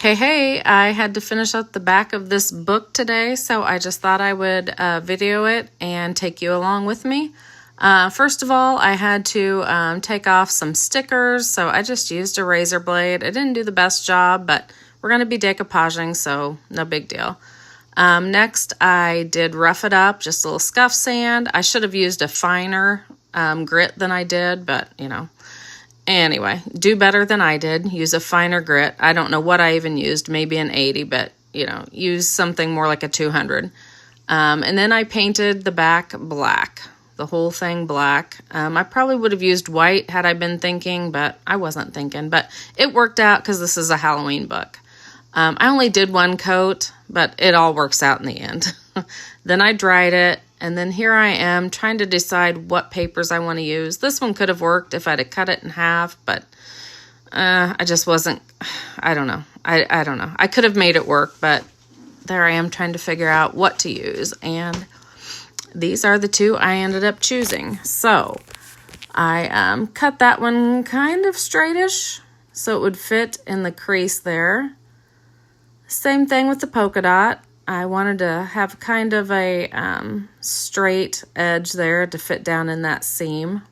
Hey, I had to finish up the back of this book today, so I just thought I would video it and take you along with me. First of all, I had to take off some stickers, so I just used a razor blade. It didn't do the best job, but we're going to be decoupaging, so no big deal. Next, I did rough it up, just a little scuff sand. I should have used a finer grit than I did, but you know. Anyway, do better than I did. Use a finer grit. I don't know what I even used, maybe an 80, but, you know, use something more like a 200. And then I painted the back black, the whole thing black. I probably would have used white had I been thinking, but I wasn't thinking. But it worked out because this is a Halloween book. I only did one coat, but it all works out in the end. Then I dried it. And then here I am trying to decide what papers I want to use. This one could have worked if I'd have cut it in half, but I just wasn't, I don't know. I don't know. I could have made it work, but there I am trying to figure out what to use. And these are the two I ended up choosing. So I cut that one kind of straightish so it would fit in the crease there. Same thing with the polka dot. I wanted to have kind of a straight edge there to fit down in that seam.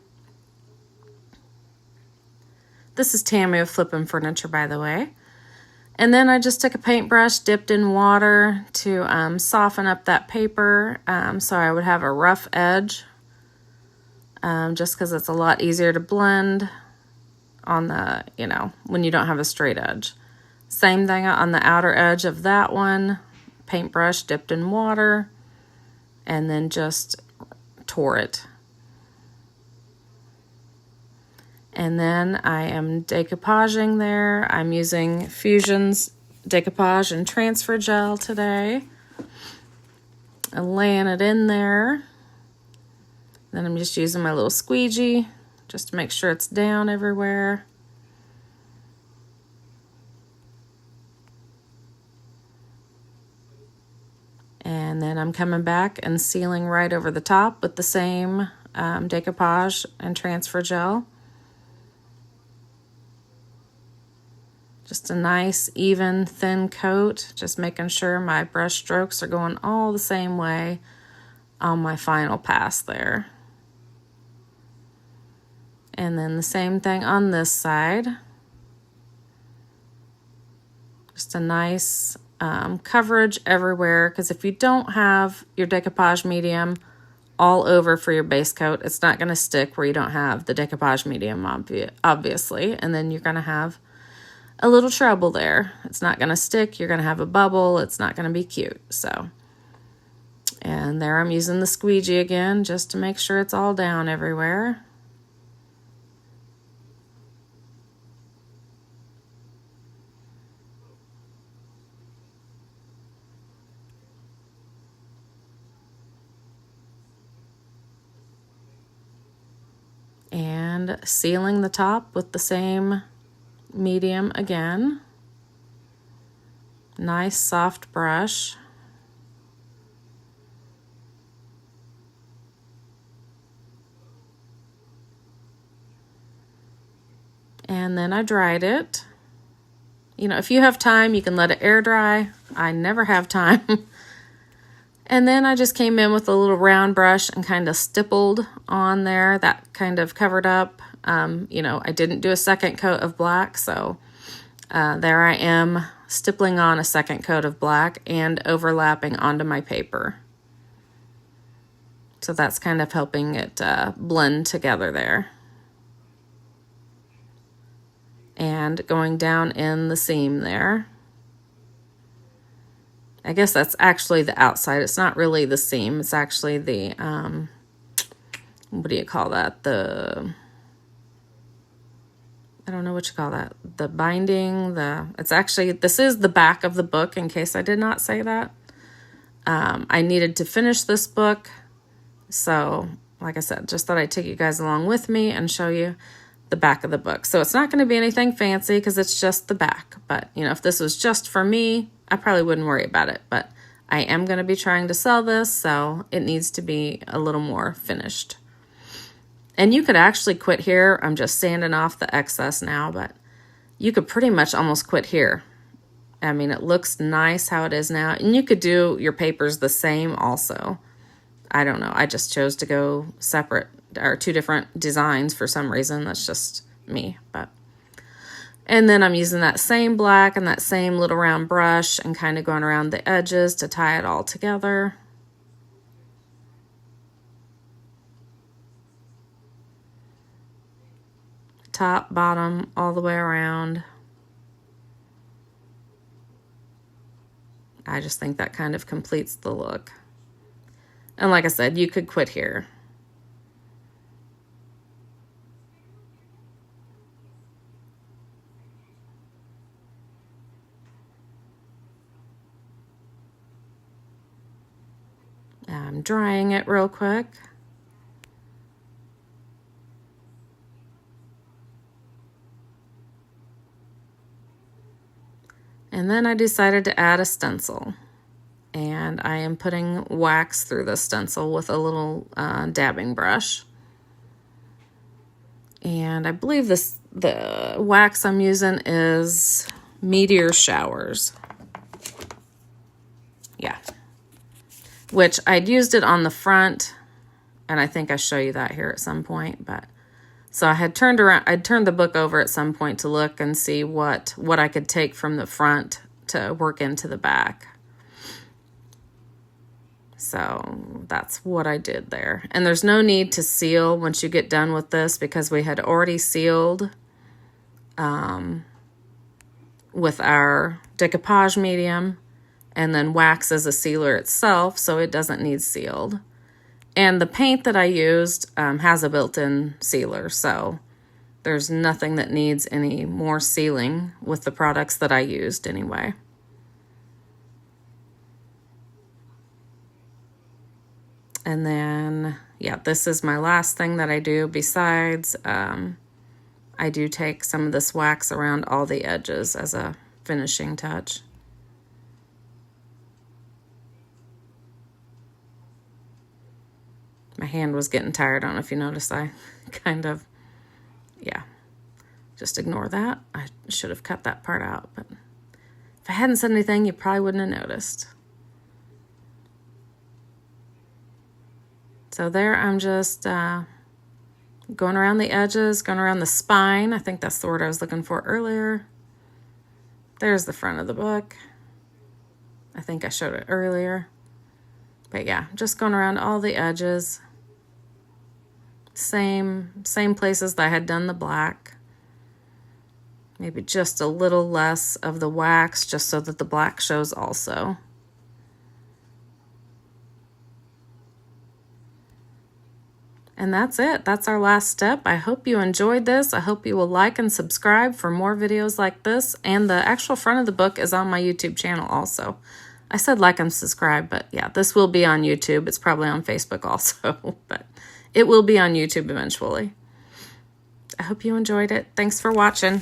This is Tammy with Flippin' Furniture, by the way. And then I just took a paintbrush, dipped in water to soften up that paper so I would have a rough edge, just because it's a lot easier to blend on the, you know, when you don't have a straight edge. Same thing on the outer edge of that one. Paintbrush dipped in water and then just tore it. And then I am decoupaging there. I'm using Fusion's decoupage and transfer gel today. And laying it in there. Then I'm just using my little squeegee just to make sure it's down everywhere. And then I'm coming back and sealing right over the top with the same decoupage and transfer gel. Just a nice, even, thin coat. Just making sure my brush strokes are going all the same way on my final pass there. And then the same thing on this side. Just a nice coverage everywhere, because if you don't have your decoupage medium all over for your base coat, it's not going to stick where you don't have the decoupage medium, obviously, and then you're going to have a little trouble there. It's not going to stick. You're going to have a bubble. It's not going to be cute. So, and there I'm using the squeegee again just to make sure it's all down everywhere. And sealing the top with the same medium again. Nice soft brush. And then I dried it. You know, if you have time, you can let it air dry. I never have time. And then I just came in with a little round brush and kind of stippled on there. That kind of covered up. You know, I didn't do a second coat of black, so there I am stippling on a second coat of black and overlapping onto my paper. So that's kind of helping it blend together there. And going down in the seam there. I guess that's actually the outside. It's not really the seam. It's actually the, what do you call that? I don't know what you call that. The binding, it's actually, this is the back of the book in case I did not say that. I needed to finish this book. So, like I said, just thought I'd take you guys along with me and show you the back of the book. So it's not going to be anything fancy because it's just the back. But, you know, if this was just for me, I probably wouldn't worry about it, but I am going to be trying to sell this, so it needs to be a little more finished. And you could actually quit here. I'm just sanding off the excess now, but you could pretty much almost quit here. I mean, it looks nice how it is now. And you could do your papers the same also. I don't know. I just chose to go separate or two different designs for some reason. That's just me. And then I'm using that same black and that same little round brush and kind of going around the edges to tie it all together. Top, bottom, all the way around. I just think that kind of completes the look. And like I said, you could quit here. I'm drying it real quick. And then I decided to add a stencil. And I am putting wax through the stencil with a little dabbing brush. And I believe the wax I'm using is Meteor Showers. Yeah. Which I'd used it on the front, and I think I show you that here at some point, but so I had turned the book over at some point to look and see what I could take from the front to work into the back. So that's what I did there. And there's no need to seal once you get done with this because we had already sealed with our decoupage medium, and then wax as a sealer itself, so it doesn't need sealed. And the paint that I used has a built-in sealer, so there's nothing that needs any more sealing with the products that I used anyway. And then, yeah, this is my last thing that I do besides I do take some of this wax around all the edges as a finishing touch. My hand was getting tired. I don't know if you noticed. I kind of, yeah, just ignore that. I should have cut that part out, but if I hadn't said anything, you probably wouldn't have noticed. So there I'm just going around the edges, going around the spine. I think that's the word I was looking for earlier. There's the front of the book. I think I showed it earlier. But yeah, just going around all the edges. Same places that I had done the black. Maybe just a little less of the wax just so that the black shows also. And that's it. That's our last step. I hope you enjoyed this. I hope you will like and subscribe for more videos like this. And the actual front of the book is on my YouTube channel also. I said like and subscribe, but yeah, this will be on YouTube. It's probably on Facebook also, but it will be on YouTube eventually. I hope you enjoyed it. Thanks for watching.